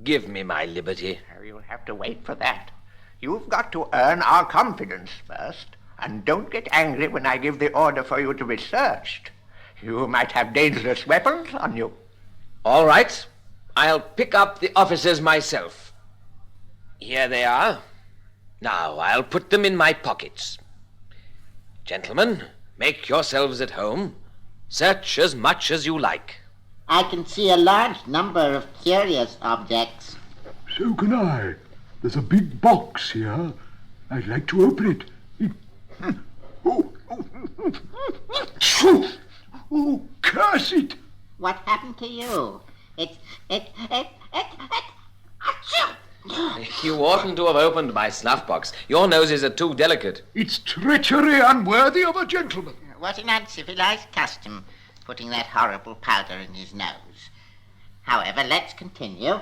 give me my liberty. You'll have to wait for that. You've got to earn our confidence first, and don't get angry when I give the order for you to be searched. You might have dangerous weapons on you. All right. I'll pick up the officers myself. Here they are. Now I'll put them in my pockets. Gentlemen, make yourselves at home. Search as much as you like. I can see a large number of curious objects. So can I. There's a big box here. I'd like to open it. Oh, curse it! What happened to you? You oughtn't to have opened my snuff box. Your noses are too delicate. It's treachery unworthy of a gentleman. What an uncivilized custom, putting that horrible powder in his nose. However, let's continue.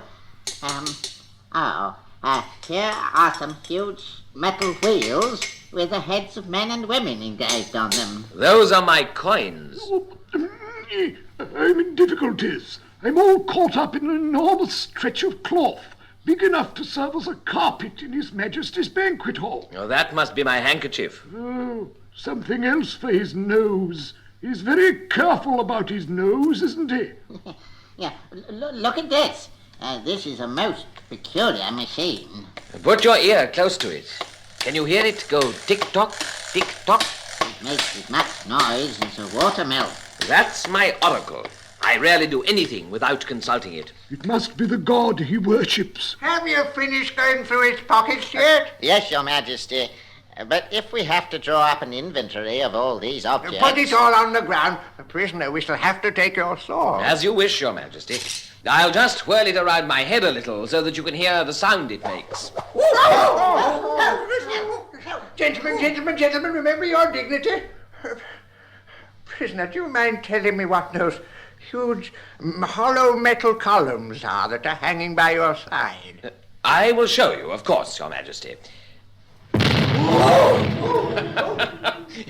Here are some huge metal wheels with the heads of men and women engraved on them. Those are my coins. I'm in difficulties. I'm all caught up in an enormous stretch of cloth, big enough to serve as a carpet in His Majesty's banquet hall. Oh, that must be my handkerchief. Oh, something else for his nose. He's very careful about his nose, isn't he? Yeah, look at this. This is a most peculiar machine. Put your ear close to it. Can you hear it go tick-tock, tick-tock? It makes as much noise as a watermill. That's my oracle. I rarely do anything without consulting it. It must be the god he worships. Have you finished going through his pockets yet? Yes, Your Majesty. But if we have to draw up an inventory of all these objects... Put it all on the ground. Prisoner, we shall have to take your sword. As you wish, Your Majesty. I'll just whirl it around my head a little so that you can hear the sound it makes. Gentlemen, remember your dignity. Prisoner, do you mind telling me what those huge hollow metal columns are that are hanging by your side? I will show you, of course, Your Majesty.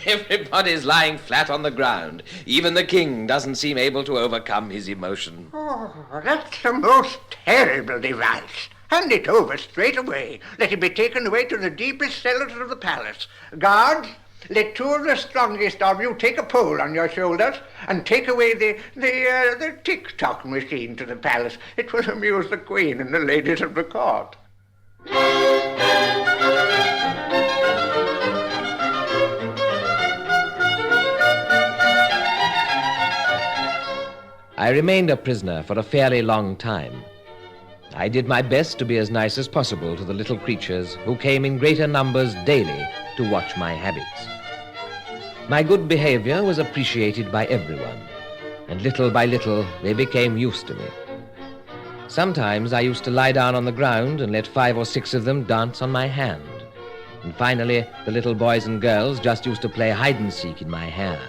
Everybody's lying flat on the ground. Even the king doesn't seem able to overcome his emotion. Oh, that's the most terrible device. Hand it over straight away. Let it be taken away to the deepest cellars of the palace. Guards, let two of the strongest of you take a pole on your shoulders and take away the tick-tock machine to the palace. It will amuse the queen and the ladies of the court. I remained a prisoner for a fairly long time. I did my best to be as nice as possible to the little creatures who came in greater numbers daily to watch my habits. My good behavior was appreciated by everyone, and little by little they became used to me. Sometimes I used to lie down on the ground and let 5 or 6 of them dance on my hand. And finally, the little boys and girls just used to play hide-and-seek in my hair.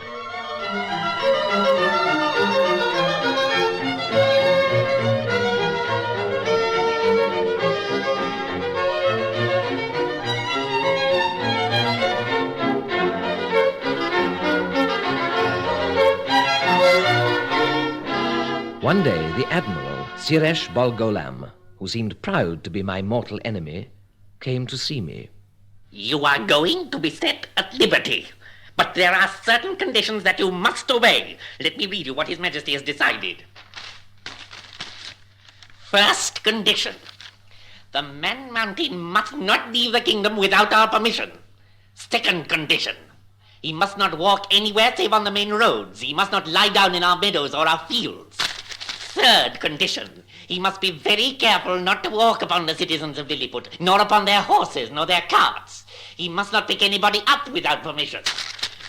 One day, the Admiral, Siresh Bolgolam, who seemed proud to be my mortal enemy, came to see me. You are going to be set at liberty, but there are certain conditions that you must obey. Let me read you what His Majesty has decided. First condition, the man-mountain must not leave the kingdom without our permission. Second condition, he must not walk anywhere save on the main roads. He must not lie down in our meadows or our fields. Third condition, he must be very careful not to walk upon the citizens of Lilliput, nor upon their horses, nor their carts. He must not pick anybody up without permission.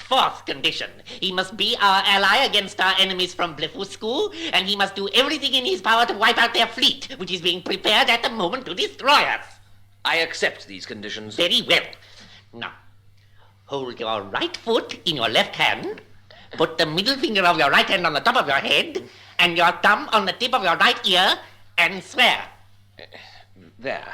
Fourth condition, he must be our ally against our enemies from Blefuscu, and he must do everything in his power to wipe out their fleet, which is being prepared at the moment to destroy us. I accept these conditions. Very well. Now, hold your right foot in your left hand, put the middle finger of your right hand on the top of your head, and your thumb on the tip of your right ear, and swear. There.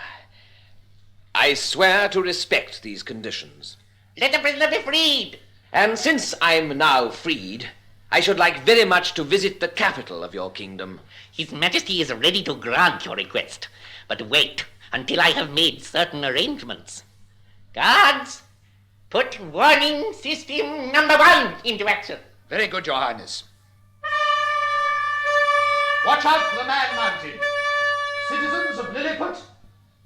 I swear to respect these conditions. Let the prisoner be freed. And since I'm now freed, I should like very much to visit the capital of your kingdom. His Majesty is ready to grant your request, but wait until I have made certain arrangements. Guards, put warning system number 1 into action. Very good, Your Highness. Watch out for the Man Mountain. Citizens of Lilliput,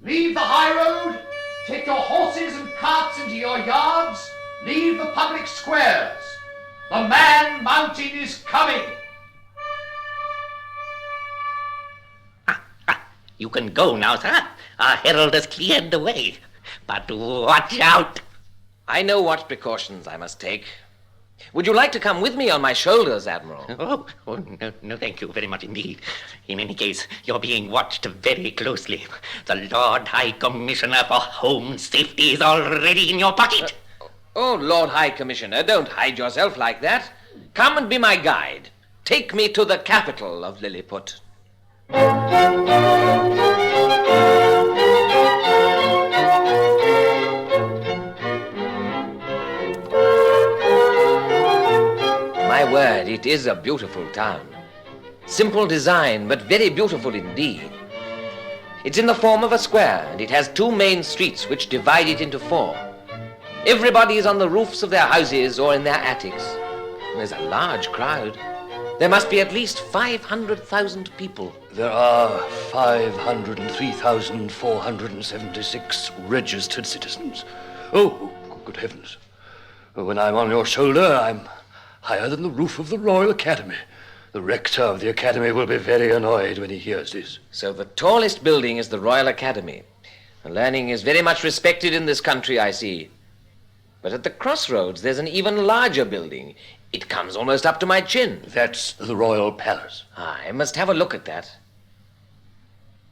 leave the high road, take your horses and carts into your yards, leave the public squares. The Man Mountain is coming. You can go now, sir. Our herald has cleared the way. But watch out. I know what precautions I must take. Would you like to come with me on my shoulders, Admiral? No, thank you very much indeed. In any case, you're being watched very closely. The Lord High Commissioner for Home Safety is already in your pocket. Oh, Lord High Commissioner, don't hide yourself like that. Come and be my guide. Take me to the capital of Lilliput. My word, it is a beautiful town. Simple design, but very beautiful indeed. It's in the form of a square, and it has 2 main streets which divide it into 4. Everybody is on the roofs of their houses or in their attics. There's a large crowd. There must be at least 500,000 people. There are 503,476 registered citizens. Oh, good heavens. When I'm on your shoulder, I'm higher than the roof of the Royal Academy. The rector of the Academy will be very annoyed when he hears this. So the tallest building is the Royal Academy. Learning is very much respected in this country, I see. But at the crossroads, there's an even larger building. It comes almost up to my chin. That's the Royal Palace. I must have a look at that.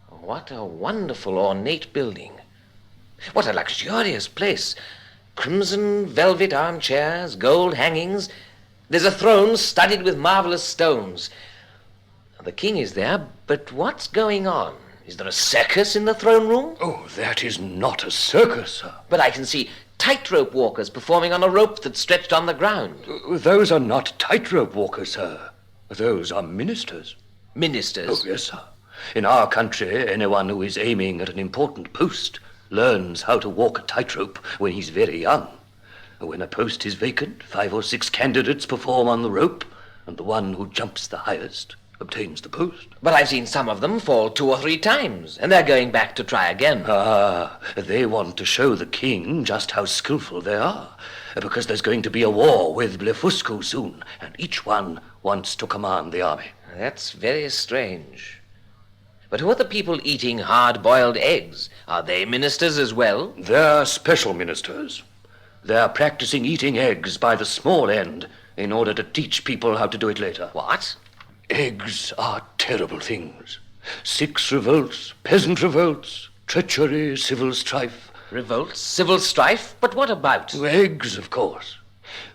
What a wonderful ornate building. What a luxurious place. Crimson velvet armchairs, gold hangings. There's a throne studded with marvelous stones. The king is there, but what's going on? Is there a circus in the throne room? Oh, that is not a circus, sir. But I can see tightrope walkers performing on a rope that's stretched on the ground. Those are not tightrope walkers, sir. Those are ministers. Ministers? Oh, yes, sir. In our country, anyone who is aiming at an important post learns how to walk a tightrope when he's very young. When a post is vacant, 5 or 6 candidates perform on the rope, and the one who jumps the highest obtains the post. But I've seen some of them fall 2 or 3 times, and they're going back to try again. They want to show the king just how skillful they are, because there's going to be a war with Blefuscu soon, and each one wants to command the army. That's very strange. But who are the people eating hard-boiled eggs? Are they ministers as well? They're special ministers. They're practicing eating eggs by the small end in order to teach people how to do it later. What? Eggs are terrible things. 6 revolts, peasant revolts, treachery, civil strife. Revolts, civil strife? But what about? Eggs, of course.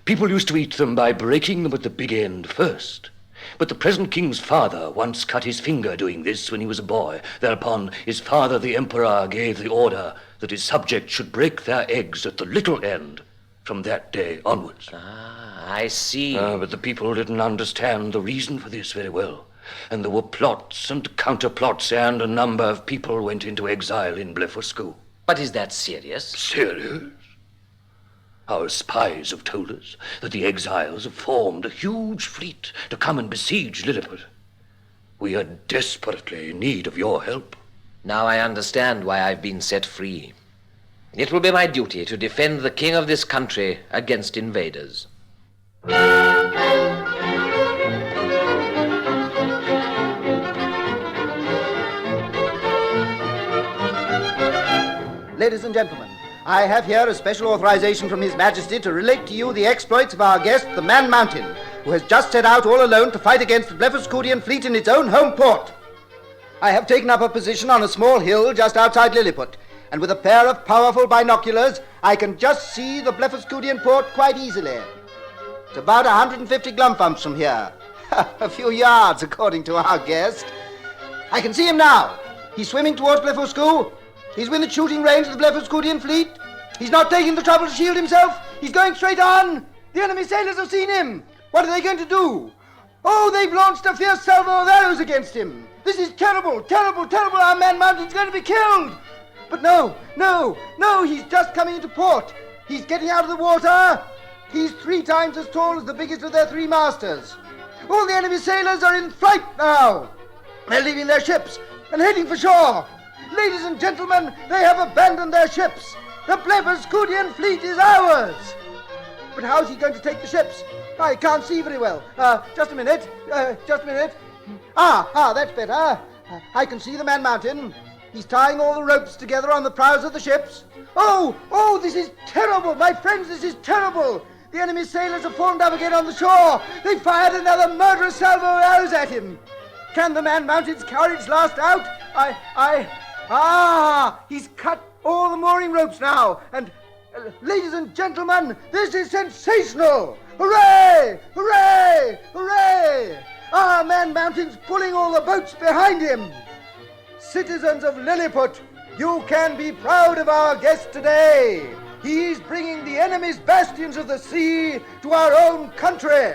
People used to eat them by breaking them at the big end first. But the present king's father once cut his finger doing this when he was a boy. Thereupon his father, the emperor, gave the order that his subjects should break their eggs at the little end from that day onwards. I see. But the people didn't understand the reason for this very well. And there were plots and counterplots, and a number of people went into exile in Blefuscu. But is that serious? Serious? Our spies have told us that the exiles have formed a huge fleet to come and besiege Lilliput. We are desperately in need of your help. Now I understand why I've been set free. It will be my duty to defend the king of this country against invaders. Ladies and gentlemen, I have here a special authorization from His Majesty to relate to you the exploits of our guest, the Man Mountain, who has just set out all alone to fight against the Blefuscudian fleet in its own home port. I have taken up a position on a small hill just outside Lilliput, and with a pair of powerful binoculars, I can just see the Blefuscudian port quite easily. It's about 150 glumphumps from here. A few yards, according to our guest. I can see him now. He's swimming towards Blefuscu. He's within shooting range of the Blefuscudian fleet. He's not taking the trouble to shield himself. He's going straight on. The enemy sailors have seen him. What are they going to do? Oh, they've launched a fierce salvo of arrows against him. This is terrible, terrible, terrible. Our man Mountain's going to be killed. But no, he's just coming into port. He's getting out of the water. He's 3 times as tall as the biggest of their 3 masters. All the enemy sailors are in flight now. They're leaving their ships and heading for shore. Ladies and gentlemen, they have abandoned their ships. The Blefuscudian fleet is ours. But how's he going to take the ships? I can't see very well. Just a minute. That's better. I can see the Man Mountain. He's tying all the ropes together on the prows of the ships. Oh, this is terrible. My friends, this is terrible. The enemy sailors have formed up again on the shore. They fired another murderous salvo of arrows at him. Can the Man Mountain's courage last out? He's cut all the mooring ropes now. And, ladies and gentlemen, this is sensational. Hooray! Hooray! Hooray! Our Man Mountain's pulling all the boats behind him. Citizens of Lilliput, you can be proud of our guest today. He's bringing the enemy's bastions of the sea to our own country.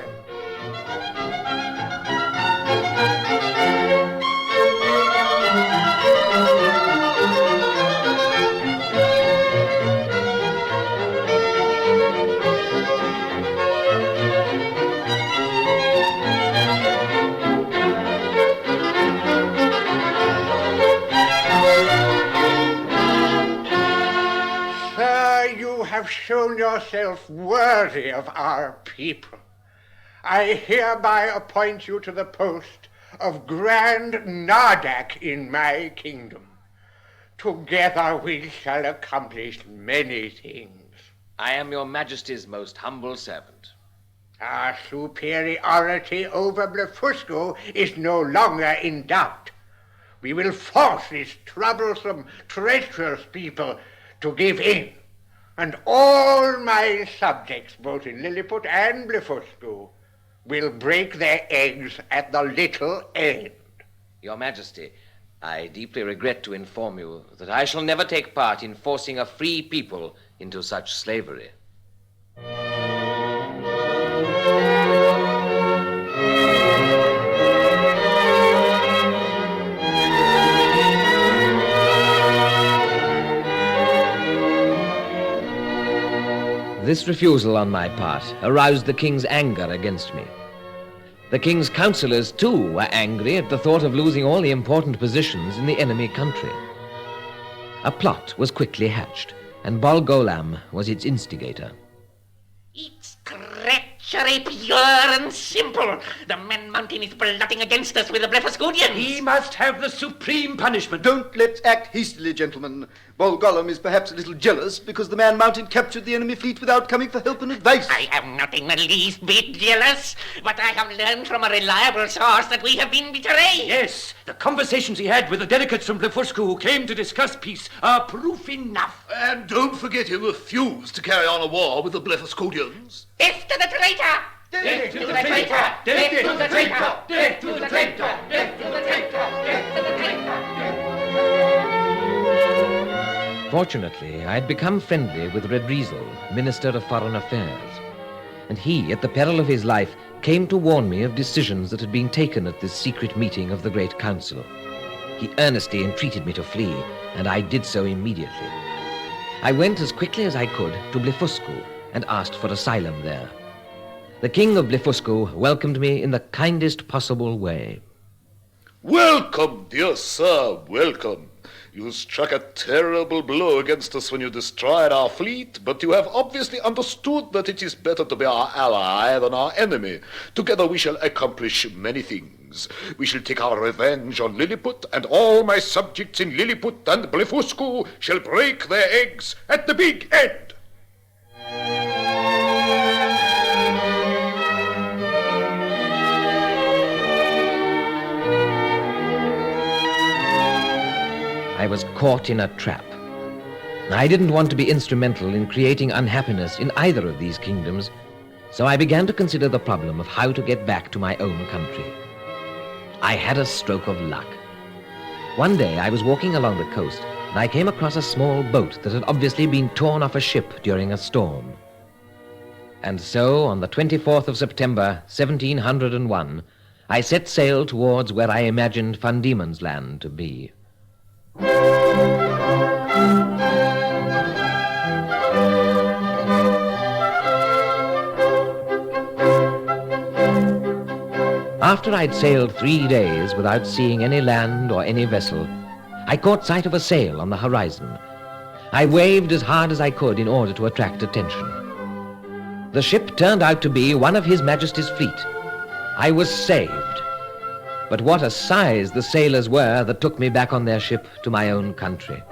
Have shown yourself worthy of our people. I hereby appoint you to the post of Grand Nardak in my kingdom. Together we shall accomplish many things. I am your majesty's most humble servant. Our superiority over Blefuscu is no longer in doubt. We will force these troublesome, treacherous people to give in. And all my subjects, both in Lilliput and Blefuscu, will break their eggs at the little end. Your Majesty, I deeply regret to inform you that I shall never take part in forcing a free people into such slavery. This refusal on my part aroused the king's anger against me. The king's counselors, too, were angry at the thought of losing all the important positions in the enemy country. A plot was quickly hatched, and Bolgolam was its instigator. It's treachery pure and simple. The Man Mountain is plotting against us with the Blefuscudians. He must have the supreme punishment. Don't let's act hastily, gentlemen. Bolgolam is perhaps a little jealous because the Man Mountain captured the enemy fleet without coming for help and advice. I am not in the least bit jealous, but I have learned from a reliable source that we have been betrayed. Yes, the conversations he had with the delegates from Blefuscu who came to discuss peace are proof enough. And don't forget he refused to carry on a war with the Blefuscudians. Death to the traitor! Death to the traitor! Death to the traitor! Death to the traitor! Death to the traitor! Death to the traitor! Fortunately, I had become friendly with Redrizel, Minister of Foreign Affairs, and he, at the peril of his life, came to warn me of decisions that had been taken at this secret meeting of the Great Council. He earnestly entreated me to flee, and I did so immediately. I went as quickly as I could to Blefuscu and asked for asylum there. The king of Blefuscu welcomed me in the kindest possible way. Welcome, dear sir, welcome. You struck a terrible blow against us when you destroyed our fleet, but you have obviously understood that it is better to be our ally than our enemy. Together we shall accomplish many things. We shall take our revenge on Lilliput, and all my subjects in Lilliput and Blefuscu shall break their eggs at the big end. I was caught in a trap. I didn't want to be instrumental in creating unhappiness in either of these kingdoms, so I began to consider the problem of how to get back to my own country. I had a stroke of luck. One day I was walking along the coast, and I came across a small boat that had obviously been torn off a ship during a storm. And so, on the 24th of September, 1701, I set sail towards where I imagined Van Diemen's Land to be. After I'd sailed 3 days without seeing any land or any vessel, I caught sight of a sail on the horizon. I waved as hard as I could in order to attract attention. The ship turned out to be one of His Majesty's fleet. I was saved. But what a size the sailors were that took me back on their ship to my own country.